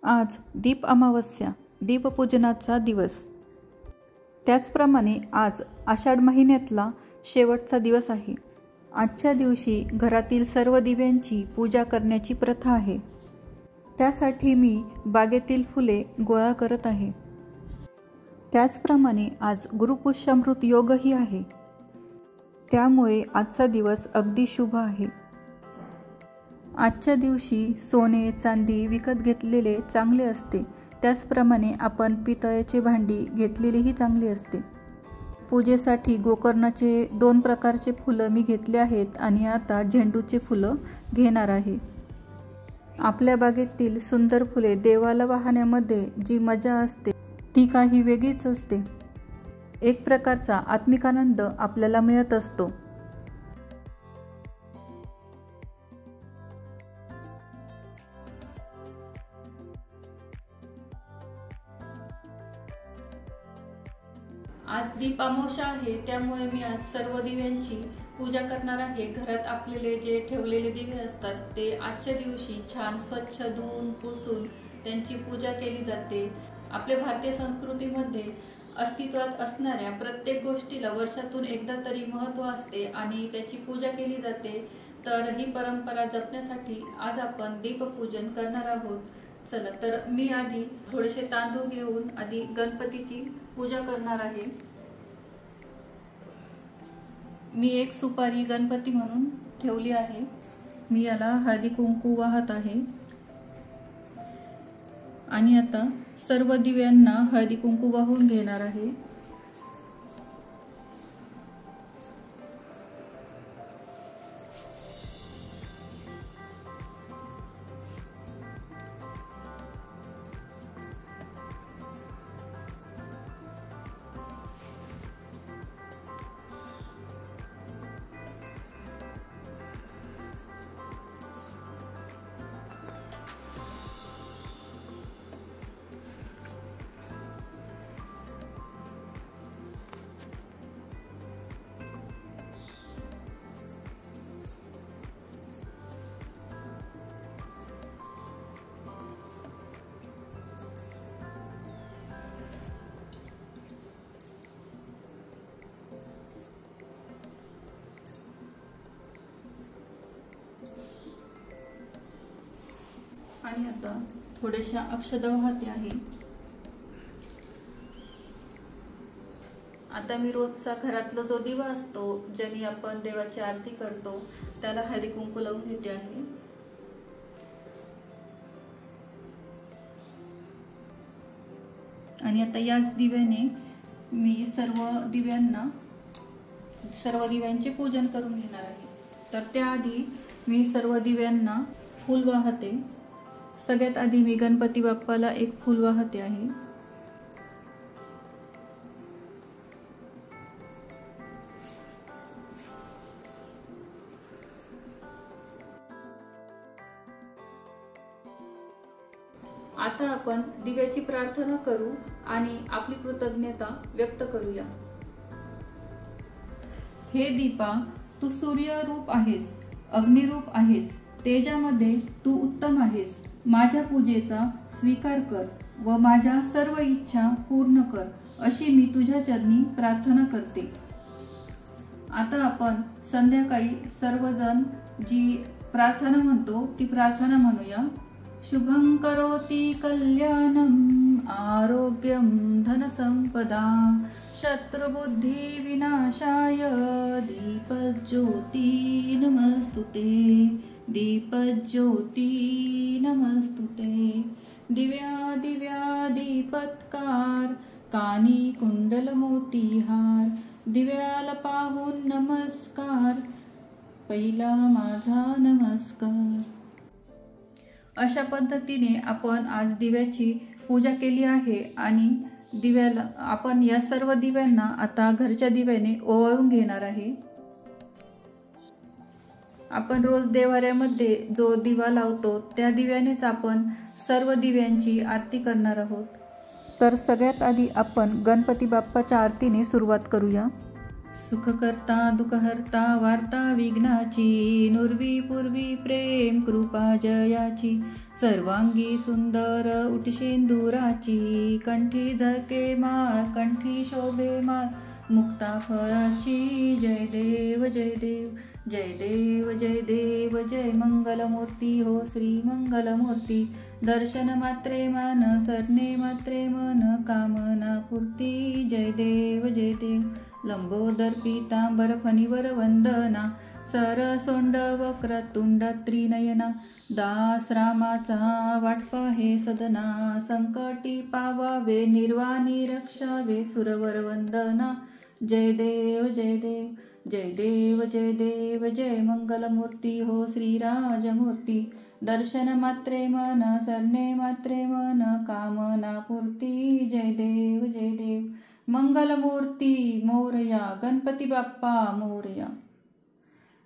आज दीप अमावस्या, दीपपूजनाचा दिवस। त्याचप्रमाणे आज आषाढ महिन्यातला शेवटचा दिवस आहे। आजच्या दिवशी घरातील सर्व दिव्यांची पूजा करण्याची प्रथा आहे। त्यासाठी मी बागेतील फुले गोळा करत आहे। त्याचप्रमाणे आज गुरुपुष्यामृत योगही आहे, त्यामुळे आजचा दिवस अगदी शुभ आहे। आजच्या दिवशी सोने चांदी विकत घेतलेले चांगले असते, त्याचप्रमाणे आपण पितळेची भांडी घेतलेलीही चांगली असते। पूजेसाठी गोकर्णाचे 2 प्रकारचे फुलं मी घेतले आहेत आणि आता झेंडूचे फुलं घेणार आहे। आपल्या बागेतील सुंदर फुले देवाला वाहण्यामध्ये जी मजा असते ती काही वेगळीच असते। एक प्रकारचा आत्मिक आनंद आपल्याला मिळत असतो। आज दीप अमावस्या आहे, त्यामुळे मी आज सर्व दिव्यांची पूजा करणार आहे। घरात आपले जे ठेवलेले दिवे असतात ते आजच्या दिवशी छान स्वच्छ धुवून पुसून त्यांची पूजा केली जाते। आपल्या भारतीय संस्कृतीमध्ये अस्तित्वात असणाऱ्या प्रत्येक गोष्टीला वर्षातून एकदा तरी महत्त्व असते आणि त्याची पूजा केली जाते। तर ही परंपरा जपण्यासाठी आज आपण दीपपूजन करणार आहोत। चला तर मी आधी थोडेसे तांदूळ घेऊन आधी गणपतीची पूजा करणार आहे। मी एक सुपारी गणपती म्हणून ठेवली आहे। मी याला हळदी कुंकू वाहत आहे आणि आता सर्व दिव्यांना हळदी कुंकू वाहून घेणार आहे। आणि आता थोड्याशा अक्षता वाहते आहे। आता मी रोजचा घरातला जो दिवा असतो ज्याने आपण देवाची आरती करतो त्याला हळदी कुंकू लावून घेते आहे। आणि आता याच दिव्याने मी सर्व दिव्यांचे पूजन करून घेणार आहे। तर त्याआधी मी सर्व दिव्यांना फूल वाहते। सगळ्यात आधी मी गणपती बाप्पाला एक फूल वाहते आहे। आता आपण दिव्याची प्रार्थना करू आणि आपली कृतज्ञता व्यक्त करूया। हे दीपा, तू सूर्य रूप आहेस, अग्निरूप आहेस, तेजामध्ये तू उत्तम आहेस। माझ्या पूजेचा स्वीकार कर व माझ्या सर्व इच्छा पूर्ण कर, अशी मी तुझ्या चरणी प्रार्थना करते। आता आपण संध्याकाळी सर्वजण जी प्रार्थना म्हणतो ती प्रार्थना म्हणूया। शुभं करोति कल्याणं आरोग्यं धनसंपदा शत्रुबुद्धि विनाशाय दीपज्योती नमस्तुते, दीपज्योती नमस्तुते। दिव्या दिव्या दीपत्कार कानी कुंडल मोतीहार, दिव्याला पाहून नमस्कार, पहिला माझा नमस्कार। अशा पद्धतीने आपण आज दिव्याची पूजा केली आहे आणि आपण या सर्व दिव्यांना आता घरच्या दिव्याने ओवाळून घेणार आहे। आपण रोज देवाऱ्यामध्ये जो दिवा लावतो त्या दिव्यानेच आपण सर्व दिव्यांची आरती करणार आहोत। तर सगळ्यात आधी आपण गणपती बाप्पाच्या आरतीने सुरुवात करूया। सुखकर्ता दुःखहर्ता वार्ता विघ्नाची, नुर्वी पूर्वी प्रेम कृपा जयाची, सर्वांगी सुंदर उटशेंदुराची, कंठी झळके माळ कंठी शोभे माळ मुक्ता फळाची. जय देव जय देव जय देव जय देव जय मंगलमूर्ती हो श्री मंगलमूर्ती. दर्शन मात्रे मन सरणे मात्रे मन कामना पूर्ती. जय देव जय देव. लंबोदर पीतांबर फणीवर वंदना, सरसोंड वक्रतुंड त्रिनयना, दास रामाचा वाटपा हे सदना, संकटी पावावे निर्वाणी रक्षावे सुरवर वंदना. जय देव जय देव जय देव जय देव जय मंगलमूर्ती हो श्रीराजमूर्ती. दर्शन मात्रे मन सरणे मात्रे मन कामना पूर्ती. जय देव जय देव. मंगलमूर्ती मोरया गणपती बाप्पा मोरया.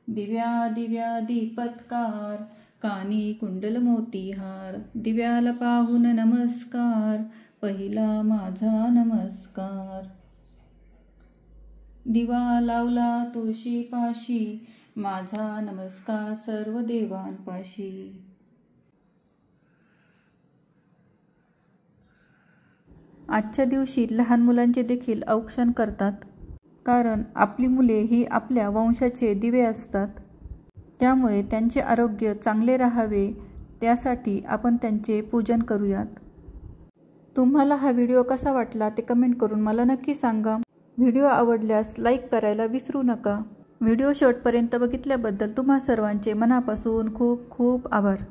दिव्या दिव्या दीपत्कार कानी कुंडल मोतीहार, दिव्याला पाहून नमस्कार पहिला माझा नमस्कार. दिवा लावला तुळशी पाशी, माझा नमस्कार सर्व देवांपाशी. आजच्या दिवशी लहान मुलांचे देखील औक्षण करतात, कारण आपली मुले ही आपल्या वंशाचे दिवे असतात. त्यामुळे त्यांचे आरोग्य चांगले राहावे त्यासाठी आपण त्यांचे पूजन करूयात. तुम्हाला हा व्हिडिओ कसा वाटला ते कमेंट करून मला नक्की सांगा. व्हिडिओ आवडल्यास लाईक करायला विसरू नका. व्हिडिओ शेवटपर्यंत बघितल्याबद्दल तुम्हा सर्वांचे मनापासून खूप खूप आभार.